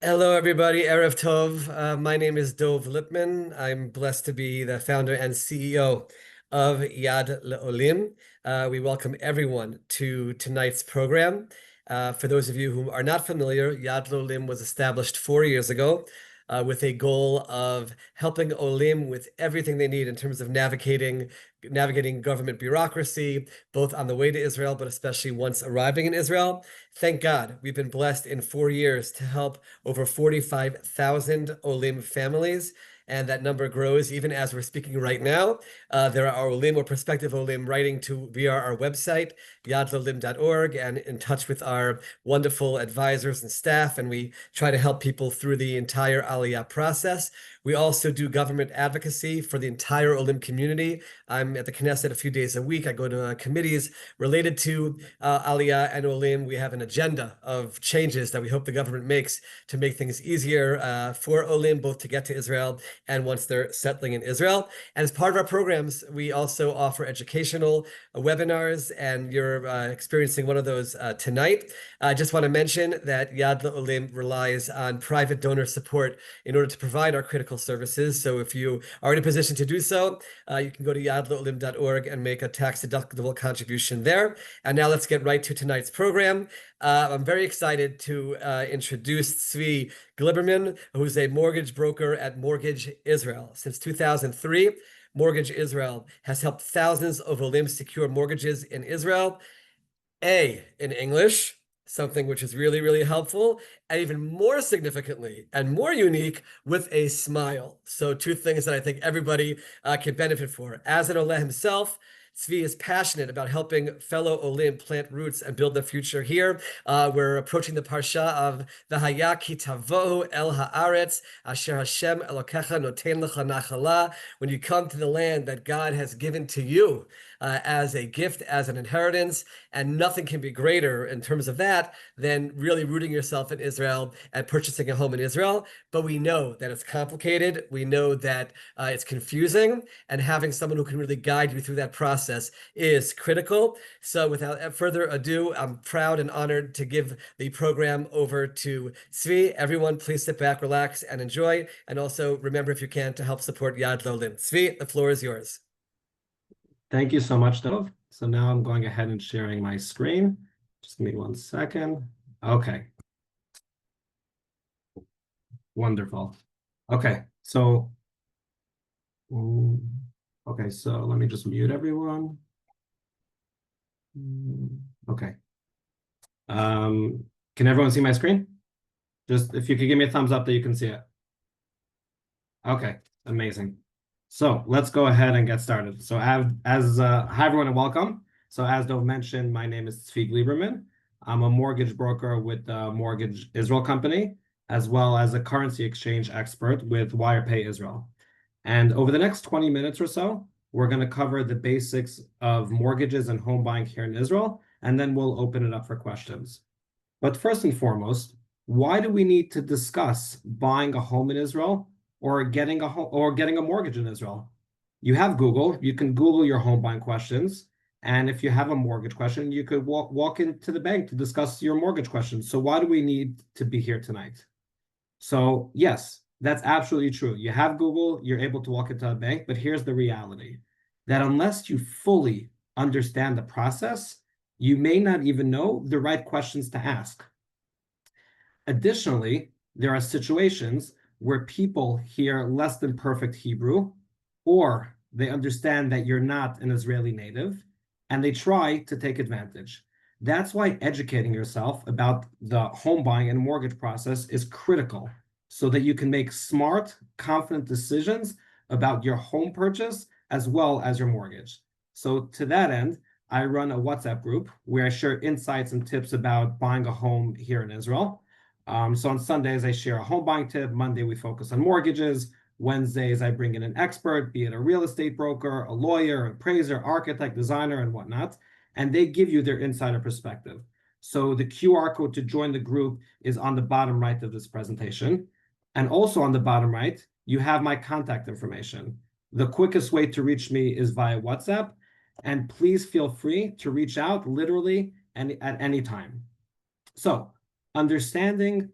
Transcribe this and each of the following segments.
Hello, everybody. Erev Tov. My name is Dov Lipman. I'm blessed to be the founder and CEO of Yad L'Olim. We welcome everyone to tonight's program. For those of you who are not familiar, Yad L'Olim was established 4 years ago with a goal of helping Olim with everything they need in terms of navigating government bureaucracy, both on the way to Israel, but especially once arriving in Israel. Thank God we've been blessed in 4 years to help over 45,000 Olim families, and that number grows even as we're speaking right now. There are Olim or prospective Olim writing to via our website, yadlolim.org, and in touch with our wonderful advisors and staff, and we try to help people through the entire Aliyah process. We also do government advocacy for the entire Olim community. I'm at the Knesset a few days a week. I go to committees related to Aliyah and Olim. We have an agenda of changes that we hope the government makes to make things easier for Olim, both to get to Israel and once they're settling in Israel. And as part of our programs, we also offer educational webinars, and you're experiencing one of those tonight. I just want to mention that Yad L'Olim relies on private donor support in order to provide our critical services. So if you are in a position to do so, you can go to yadlolim.org and make a tax-deductible contribution there. And now let's get right to tonight's program. I'm very excited to introduce Tzvi Gleiberman, who's a mortgage broker at Mortgage Israel. Since 2003, Mortgage Israel has helped thousands of Olim secure mortgages in Israel, in English, something which is really, really helpful, and even more significantly and more unique, with a smile. So two things that I think everybody can benefit for. As an Olim himself, Tzvi is passionate about helping fellow Olim plant roots and build their future here. We're approaching the parsha of V'haya ki tavohu el haaretz asher Hashem Elokecha noten lecha nachala. When you come to the land that God has given to you as a gift, as an inheritance, and nothing can be greater in terms of that than really rooting yourself in Israel and purchasing a home in Israel. But we know that it's complicated. We know that it's confusing, and having someone who can really guide you through that process is critical. So without further ado, I'm proud and honored to give the program over to Tzvi. Everyone, please sit back, relax, and enjoy. And also remember, if you can, to help support Yad L'Olim. Tzvi, the floor is yours. Thank you so much, Dov. So now I'm going ahead and sharing my screen. Just give me 1 second. Okay. Wonderful. Okay, so let me just mute everyone. Okay. Can everyone see my screen? Just if you could give me a thumbs up that you can see it. Okay, amazing. So let's go ahead and get started. So hi everyone and welcome. So as Dov mentioned, my name is Tzvi Gleiberman. I'm a mortgage broker with the Mortgage Israel company, as well as a currency exchange expert with WirePay Israel. And over the next 20 minutes or so, we're going to cover the basics of mortgages and home buying here in Israel, and then we'll open it up for questions. But first and foremost, why do we need to discuss buying a home in Israel or getting a mortgage in Israel? You have Google. You can Google your home buying questions. And if you have a mortgage question, you could walk into the bank to discuss your mortgage questions. So why do we need to be here tonight? So yes, that's absolutely true. You have Google, you're able to walk into a bank, but here's the reality, that unless you fully understand the process, you may not even know the right questions to ask. Additionally, there are situations where people hear less than perfect Hebrew, or they understand that you're not an Israeli native, and they try to take advantage. That's why educating yourself about the home buying and mortgage process is critical, so that you can make smart, confident decisions about your home purchase as well as your mortgage. So to that end, I run a WhatsApp group where I share insights and tips about buying a home here in Israel. So on Sundays, I share a home buying tip. Monday, we focus on mortgages. Wednesdays, I bring in an expert, be it a real estate broker, a lawyer, appraiser, architect, designer, and whatnot, and they give you their insider perspective. So the QR code to join the group is on the bottom right of this presentation. And also on the bottom right, you have my contact information. The quickest way to reach me is via WhatsApp, and please feel free to reach out literally at any time. So understanding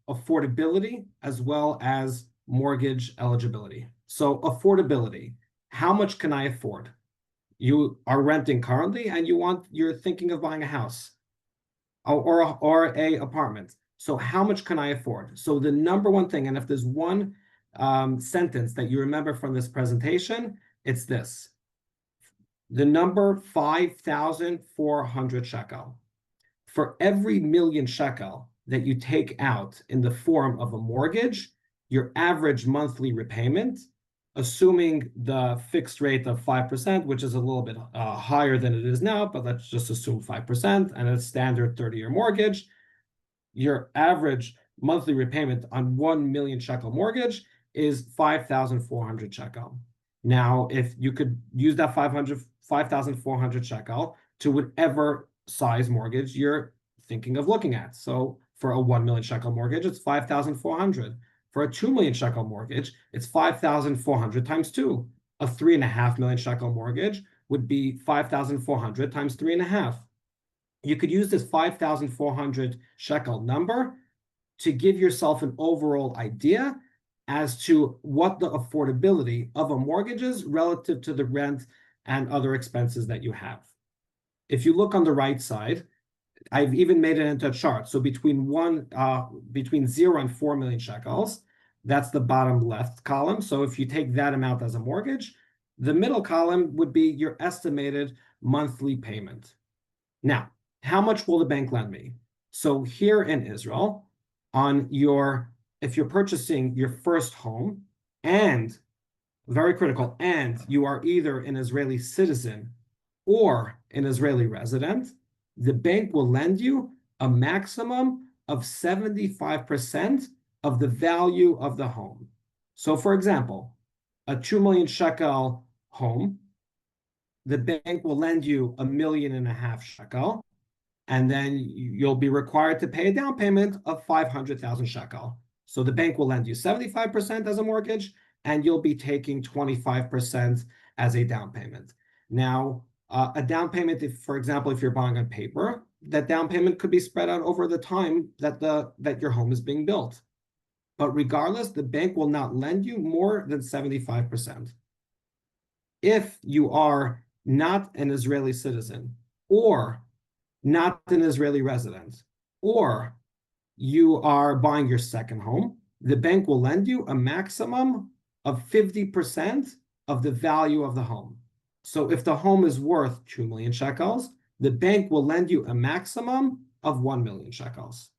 affordability as well as mortgage eligibility. So affordability, how much can I afford? You are renting currently and you're thinking of buying a house or a apartment. So how much can I afford? So the number one thing, and if there's one sentence that you remember from this presentation, it's this. The number 5,400 shekel. For every million shekel that you take out in the form of a mortgage, your average monthly repayment, assuming the fixed rate of 5%, which is a little bit higher than it is now, but let's just assume 5% and a standard 30-year mortgage, your average monthly repayment on 1 million shekel mortgage is 5,400 shekel. Now, if you could use that 5,400 shekel to whatever size mortgage you're thinking of looking at. So for a 1 million shekel mortgage, it's 5,400. For a 2 million shekel mortgage, it's 5,400 times 2. A 3.5 million shekel mortgage would be 5,400 times 3.5. You could use this 5,400 shekel number to give yourself an overall idea as to what the affordability of a mortgage is relative to the rent and other expenses that you have. If you look on the right side, I've even made it into a chart. So between 0 and 4 million shekels, that's the bottom left column. So if you take that amount as a mortgage, the middle column would be your estimated monthly payment. Now, how much will the bank lend me? So here in Israel, if you're purchasing your first home, and very critical, and you are either an Israeli citizen or an Israeli resident, the bank will lend you a maximum of 75% of the value of the home. So for example, a 2 million shekel home, the bank will lend you 1.5 million shekel, and then you'll be required to pay a down payment of 500,000 shekel. So the bank will lend you 75% as a mortgage, and you'll be taking 25% as a down payment. Now, a down payment, if, for example, if you're buying on paper, that down payment could be spread out over the time that your home is being built. But regardless, the bank will not lend you more than 75%. If you are not an Israeli citizen, or not an Israeli resident, or you are buying your second home, the bank will lend you a maximum of 50% of the value of the home. So if the home is worth 2 million shekels, the bank will lend you a maximum of 1 million shekels.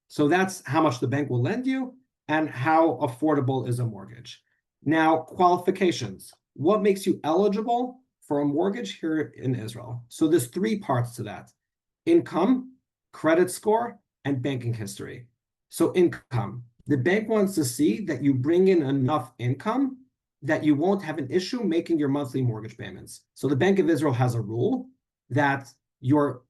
So that's how much the bank will lend you and how affordable is a mortgage. Now, qualifications. What makes you eligible for a mortgage here in Israel? So there's 3 parts to that: income, credit score, and banking history. So income. The bank wants to see that you bring in enough income that you won't have an issue making your monthly mortgage payments. So the Bank of Israel has a rule that your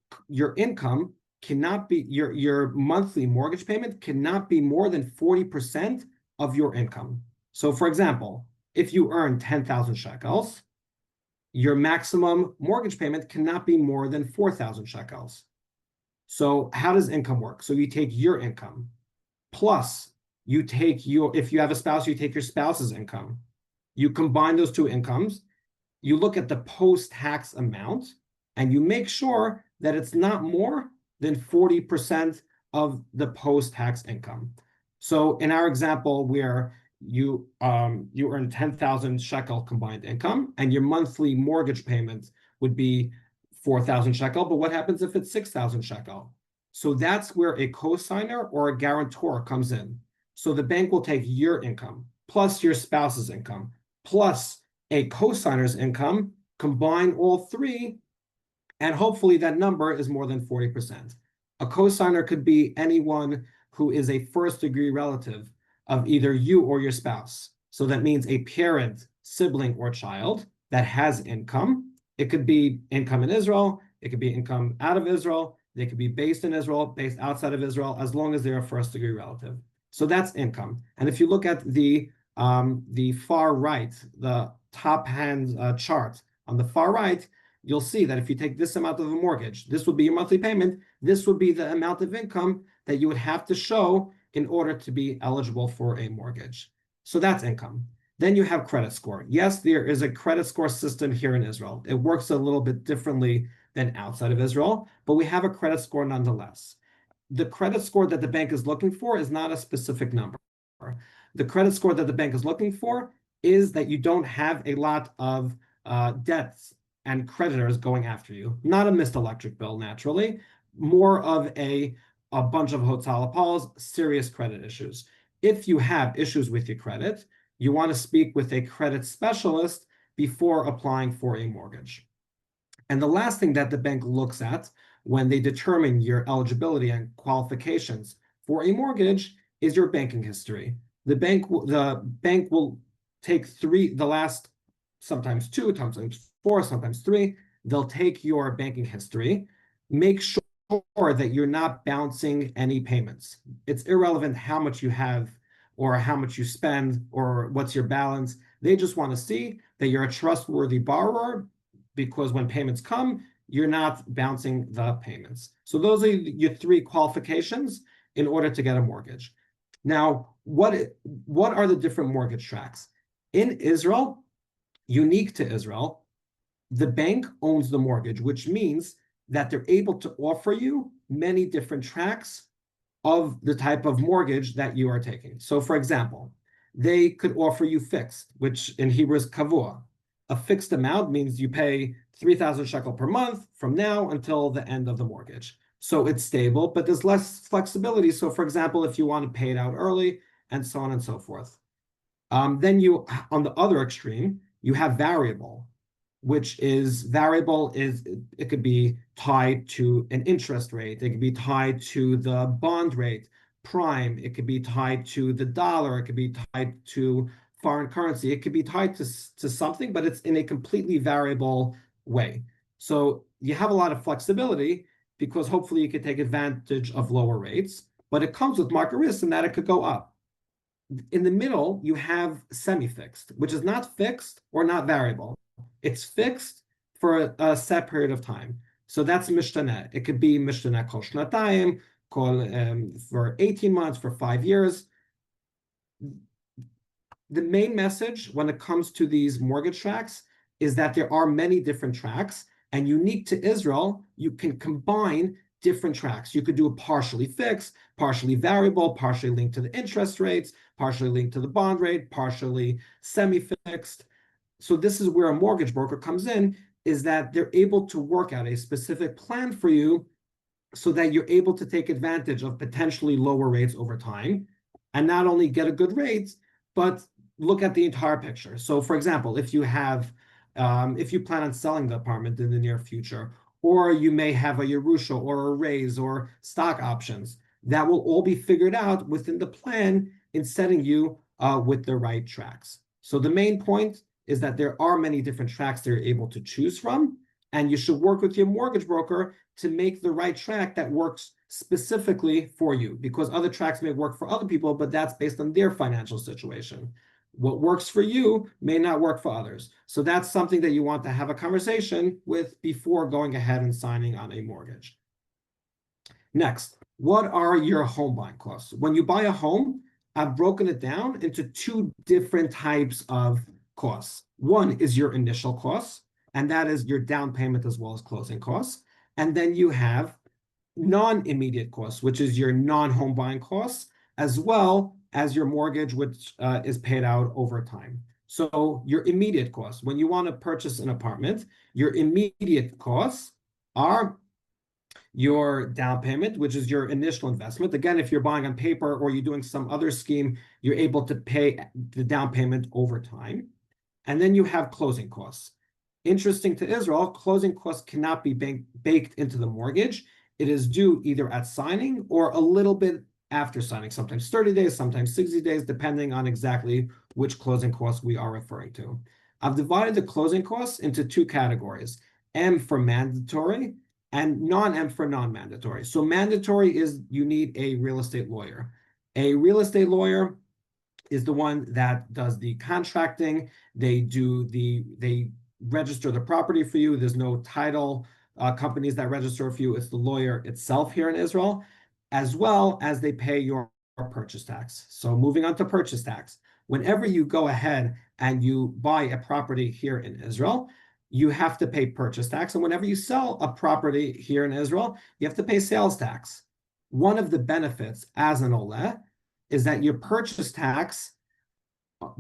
income cannot be, your monthly mortgage payment cannot be more than 40% of your income. So for example, if you earn 10,000 shekels, your maximum mortgage payment cannot be more than 4,000 shekels. So how does income work? So you take your income, plus you take if you have a spouse, you take your spouse's income. You combine those 2 incomes, you look at the post-tax amount, and you make sure that it's not more than 40% of the post-tax income. So in our example, where you earn 10,000 shekel combined income, and your monthly mortgage payment would be 4,000 shekel, but what happens if it's 6,000 shekel? So that's where a cosigner or a guarantor comes in. So the bank will take your income, plus your spouse's income, plus a cosigner's income, combine all 3, and hopefully that number is more than 40%. A cosigner could be anyone who is a first-degree relative of either you or your spouse. So that means a parent, sibling, or child that has income. It could be income in Israel, it could be income out of Israel, they could be based in Israel, based outside of Israel, as long as they're a first-degree relative. So that's income. And if you look at the far right, the top hand chart on the far right, you'll see that if you take this amount of a mortgage, this would be your monthly payment, this would be the amount of income that you would have to show in order to be eligible for a mortgage. So that's income. Then you have credit score. Yes, there is a credit score system here in Israel. It works a little bit differently than outside of Israel, but we have a credit score nonetheless. The credit score that the bank is looking for is not a specific number. The credit score that the bank is looking for is that you don't have a lot of debts and creditors going after you. Not a missed electric bill, naturally, more of a bunch of hotel calls, serious credit issues. If you have issues with your credit, you want to speak with a credit specialist before applying for a mortgage. And the last thing that the bank looks at when they determine your eligibility and qualifications for a mortgage is your banking history. The bank will take the last, sometimes two, sometimes four, sometimes three. They'll take your banking history, make sure that you're not bouncing any payments. It's irrelevant how much you have or how much you spend or what's your balance. They just want to see that you're a trustworthy borrower, because when payments come, you're not bouncing the payments. So those are your three qualifications in order to get a mortgage. Now, what are the different mortgage tracks? In Israel, unique to Israel, the bank owns the mortgage, which means that they're able to offer you many different tracks of the type of mortgage that you are taking. So for example, they could offer you fixed, which in Hebrew is kavua. A fixed amount means you pay 3,000 shekel per month from now until the end of the mortgage. So it's stable, but there's less flexibility. So for example, if you want to pay it out early and so on and so forth. Then you, on the other extreme, you have variable, which is variable is, it could be tied to an interest rate. It could be tied to the bond rate, prime. It could be tied to the dollar. It could be tied to foreign currency. It could be tied to something, but it's in a completely variable way. So you have a lot of flexibility because hopefully you could take advantage of lower rates, but it comes with market risk in that it could go up. In the middle, you have semi-fixed, which is not fixed or not variable. It's fixed for a set period of time. So that's mishtaneh. It could be mishtaneh kol shnatayim, for 18 months, for 5 years. The main message when it comes to these mortgage tracks is that there are many different tracks, and unique to Israel, you can combine different tracks. You could do a partially fixed, partially variable, partially linked to the interest rates, partially linked to the bond rate, partially semi-fixed. So this is where a mortgage broker comes in, is that they're able to work out a specific plan for you so that you're able to take advantage of potentially lower rates over time and not only get a good rate, but look at the entire picture. So for example, if you plan on selling the apartment in the near future, or you may have a Yerusha or a raise or stock options, that will all be figured out within the plan in setting you with the right tracks. So the main point is that there are many different tracks that you're able to choose from, and you should work with your mortgage broker to make the right track that works specifically for you, because other tracks may work for other people, but that's based on their financial situation. What works for you may not work for others. So that's something that you want to have a conversation with before going ahead and signing on a mortgage. Next, what are your home buying costs? When you buy a home, I've broken it down into two different types of costs. One is your initial costs, and that is your down payment as well as closing costs. And then you have non-immediate costs, which is your non-home buying costs, as well as your mortgage, which is paid out over time. So your immediate costs, when you want to purchase an apartment, your immediate costs are your down payment, which is your initial investment. Again, if you're buying on paper or you're doing some other scheme, you're able to pay the down payment over time. And then you have closing costs. Interesting to Israel, closing costs cannot be baked into the mortgage. It is due either at signing or a little bit after signing, sometimes 30 days, sometimes 60 days, depending on exactly which closing costs we are referring to. I've divided the closing costs into two categories, M for mandatory and non-M for non-mandatory. So mandatory is you need a real estate lawyer. A real estate lawyer is the one that does the contracting. They register the property for you. There's no title companies that register for you. It's the lawyer itself here in Israel. as well as they pay your purchase tax. So moving on to purchase tax. Whenever you go ahead and you buy a property here in Israel, you have to pay purchase tax. And whenever you sell a property here in Israel, you have to pay sales tax. One of the benefits as an Oleh is that your purchase tax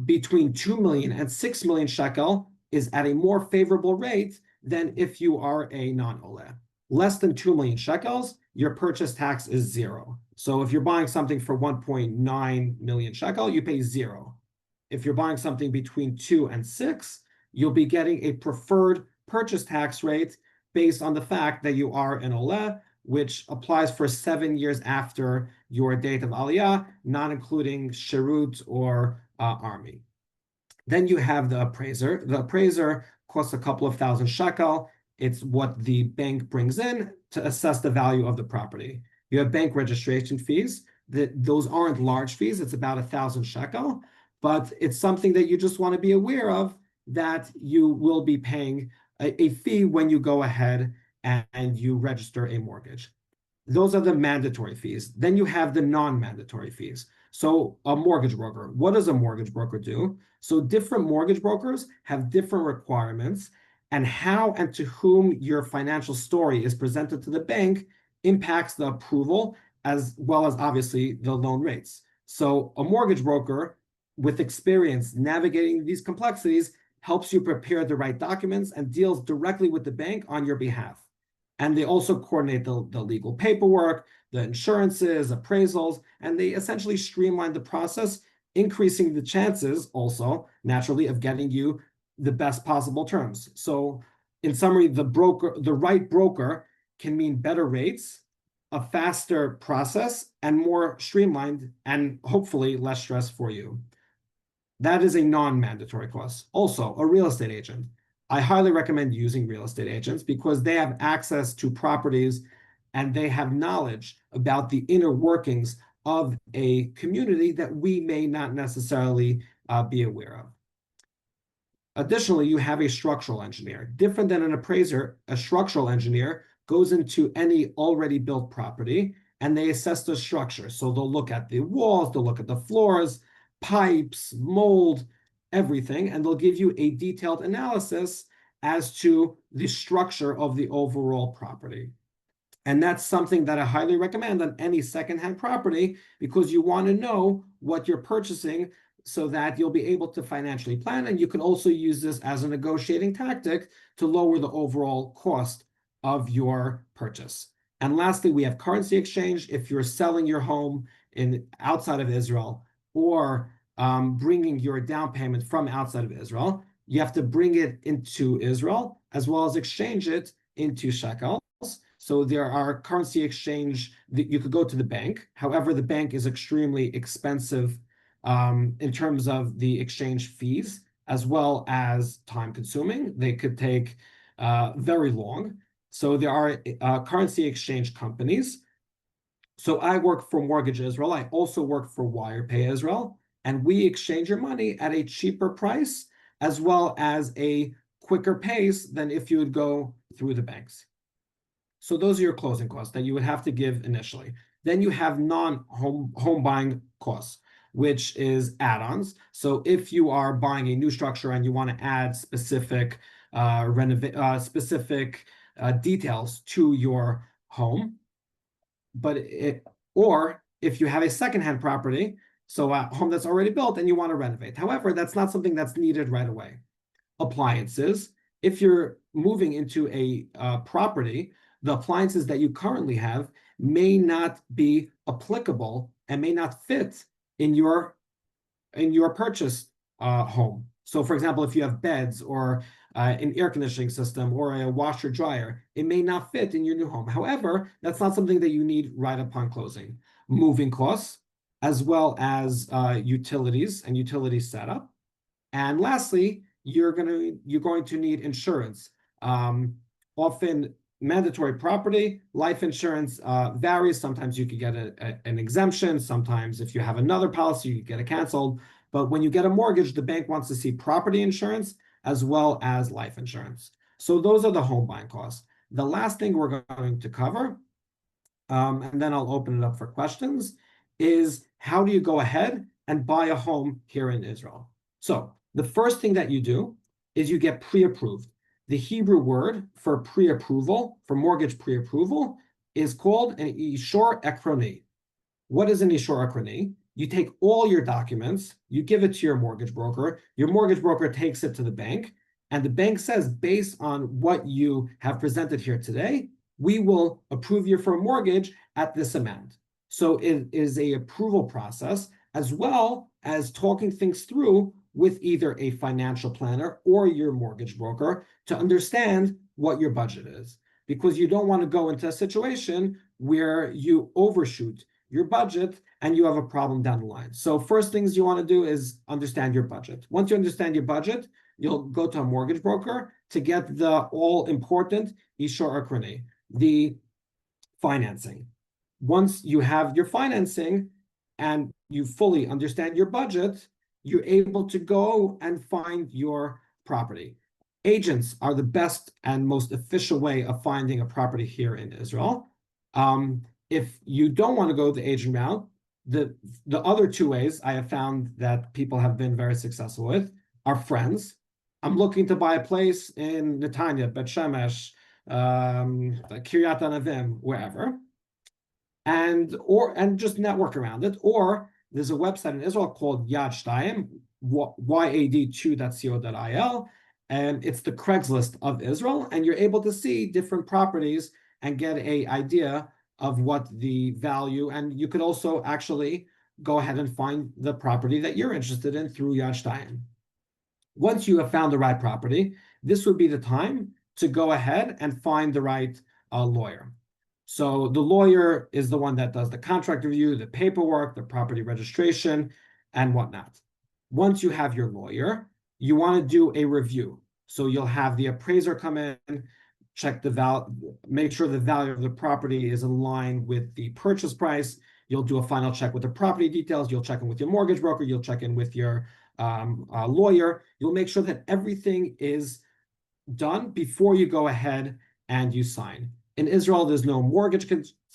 between 2 million and 6 million shekel is at a more favorable rate than if you are a non-Oleh. Less than 2 million shekels, your purchase tax is zero. So if you're buying something for 1.9 million shekel, you pay zero. If you're buying something between 2 and 6, you'll be getting a preferred purchase tax rate based on the fact that you are an Oleh, which applies for 7 years after your date of Aliyah, not including Shirut or army. Then you have the appraiser. The appraiser costs a couple of thousand shekel. It's what the bank brings in to assess the value of the property. You have bank registration fees. Those aren't large fees. It's about 1,000 shekel, but it's something that you just want to be aware of, that you will be paying a fee when you go ahead and you register a mortgage. Those are the mandatory fees. Then you have the non-mandatory fees. So a mortgage broker, what does a mortgage broker do? So different mortgage brokers have different requirements, and how and to whom your financial story is presented to the bank impacts the approval, as well as obviously the loan rates. So a mortgage broker with experience navigating these complexities helps you prepare the right documents and deals directly with the bank on your behalf. And they also coordinate the legal paperwork, the insurances, appraisals, and they essentially streamline the process, increasing the chances also, naturally, of getting you the best possible terms. So in summary, the right broker can mean better rates, a faster process, and more streamlined, and hopefully less stress for you. That is a non-mandatory cost. Also, a real estate agent. I highly recommend using real estate agents because they have access to properties and they have knowledge about the inner workings of a community that we may not necessarily be aware of. Additionally, you have a structural engineer. Different than an appraiser, a structural engineer goes into any already built property and they assess the structure. So they'll look at the walls, they'll look at the floors, pipes, mold, everything, and they'll give you a detailed analysis as to the structure of the overall property. And that's something that I highly recommend on any secondhand property, because you want to know what you're purchasing so that you'll be able to financially plan. And you can also use this as a negotiating tactic to lower the overall cost of your purchase. And lastly, we have currency exchange. If you're selling your home outside of Israel, or bringing your down payment from outside of Israel, you have to bring it into Israel as well as exchange it into shekels. So there are currency exchange that you could go to the bank. However, the bank is extremely expensive in terms of the exchange fees, as well as time consuming. They could take very long. So there are currency exchange companies. So I work for Mortgage Israel. I also work for WirePay Israel, and we exchange your money at a cheaper price as well as a quicker pace than if you would go through the banks. So those are your closing costs that you would have to give initially. Then you have non-home buying costs, which is add-ons. So if you are buying a new structure and you want to add specific details to your home, or if you have a secondhand property, so a home that's already built and you want to renovate. However, that's not something that's needed right away. Appliances, if you're moving into a property, the appliances that you currently have may not be applicable and may not fit in your purchase home. So for example, if you have beds or an air conditioning system or a washer dryer, it may not fit in your new home. However, that's not something that you need right upon closing. Moving costs, as well as utilities and utility setup. And lastly, you're going to need insurance. Often mandatory property, life insurance varies. Sometimes you could get an exemption. Sometimes if you have another policy, you get it canceled. But when you get a mortgage, the bank wants to see property insurance as well as life insurance. So those are the home buying costs. The last thing we're going to cover and then I'll open it up for questions, is how do you go ahead and buy a home here in Israel? So the first thing that you do is you get pre-approved. The Hebrew word for pre-approval, for mortgage pre-approval, is called an Ishor Ekroni. What is an Ishor Ekroni? You take all your documents, you give it to your mortgage broker takes it to the bank, and the bank says, based on what you have presented here today, we will approve you for a mortgage at this amount. So it is a approval process, as well as talking things through with either a financial planner or your mortgage broker to understand what your budget is. Because you don't want to go into a situation where you overshoot your budget and you have a problem down the line. So first things you want to do is understand your budget. Once you understand your budget, you'll go to a mortgage broker to get the all-important Ishor Ekroni, the financing. Once you have your financing and you fully understand your budget, you're able to go and find your property. Agents are the best and most efficient way of finding a property here in Israel. If you don't want to go the agent route, the other two ways I have found that people have been very successful with are friends. I'm looking to buy a place in Netanya, Bet Shemesh, Kiryat Anavim, wherever, and just network around it. Or there's a website in Israel called Yad Shtayim, yad2.co.il, and it's the Craigslist of Israel, and you're able to see different properties and get an idea of what the value, and you could also actually go ahead and find the property that you're interested in through Yad Shtayim. Once you have found the right property, this would be the time to go ahead and find the right lawyer. So the lawyer is the one that does the contract review, the paperwork, the property registration, and whatnot. Once you have your lawyer, you want to do a review. So you'll have the appraiser come in, check the value, make sure the value of the property is in line with the purchase price. You'll do a final check with the property details. You'll check in with your mortgage broker. You'll check in with your lawyer. You'll make sure that everything is done before you go ahead and you sign. In Israel, there's no mortgage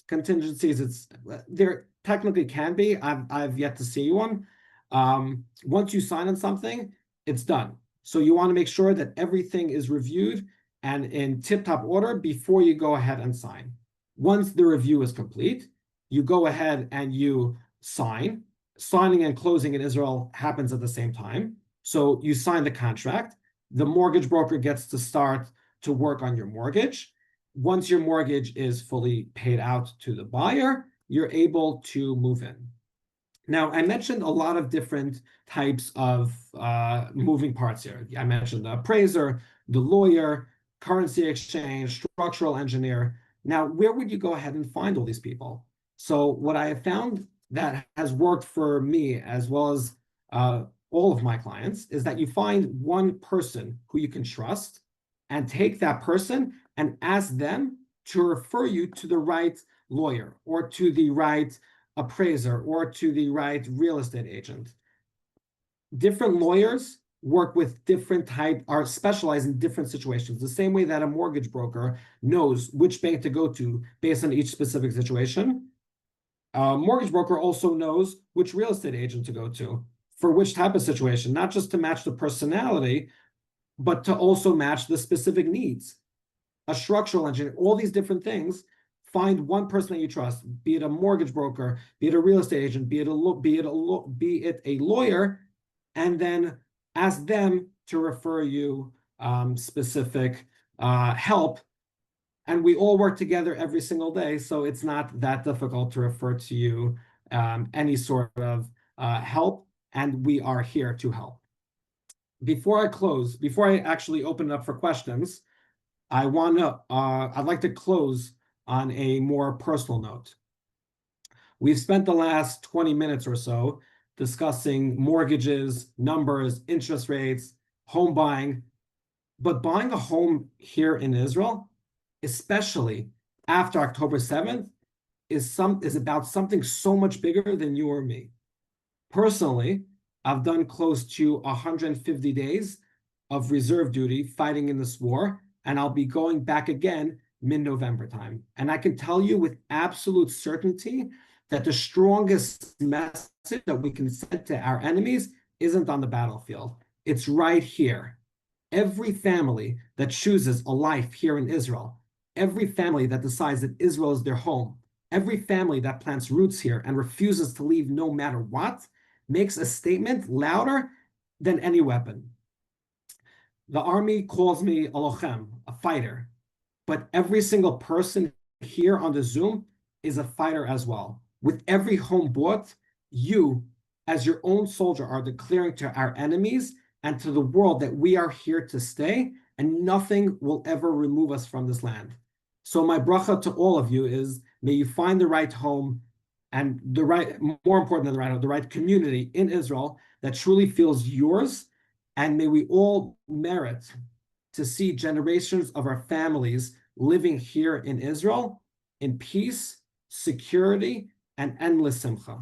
contingencies. There technically can be. I've yet to see one. Once you sign on something, it's done. So you want to make sure that everything is reviewed and in tip-top order before you go ahead and sign. Once the review is complete, you go ahead and you sign. Signing and closing in Israel happens at the same time. So you sign the contract. The mortgage broker gets to start to work on your mortgage. Once your mortgage is fully paid out to the buyer, you're able to move in. Now, I mentioned a lot of different types of moving parts here. I mentioned the appraiser, the lawyer, currency exchange, structural engineer. Now, where would you go ahead and find all these people? So what I have found that has worked for me as well as all of my clients is that you find one person who you can trust and take that person and ask them to refer you to the right lawyer or to the right appraiser or to the right real estate agent. Different lawyers work with different are specialized in different situations. The same way that a mortgage broker knows which bank to go to based on each specific situation, a mortgage broker also knows which real estate agent to go to for which type of situation, not just to match the personality, but to also match the specific needs. A structural engineer, all these different things, find one person that you trust, be it a mortgage broker, be it a real estate agent, be it a lawyer, and then ask them to refer you specific help. And we all work together every single day, so it's not that difficult to refer to you any sort of help, and we are here to help. Before I close, before I actually open it up for questions, I'd like to close on a more personal note. We've spent the last 20 minutes or so discussing mortgages, numbers, interest rates, home buying, but buying a home here in Israel, especially after October 7th, is about something so much bigger than you or me. Personally, I've done close to 150 days of reserve duty fighting in this war, and I'll be going back again mid-November time. And I can tell you with absolute certainty that the strongest message that we can send to our enemies isn't on the battlefield. It's right here. Every family that chooses a life here in Israel, every family that decides that Israel is their home, every family that plants roots here and refuses to leave no matter what, makes a statement louder than any weapon. The army calls me a lochem, a fighter, but every single person here on the Zoom is a fighter as well. With every home bought, you, as your own soldier, are declaring to our enemies and to the world that we are here to stay and nothing will ever remove us from this land. So my bracha to all of you is, may you find the right home and the right, more important than the right home, the right community in Israel that truly feels yours. And may we all merit to see generations of our families living here in Israel in peace, security, and endless simcha.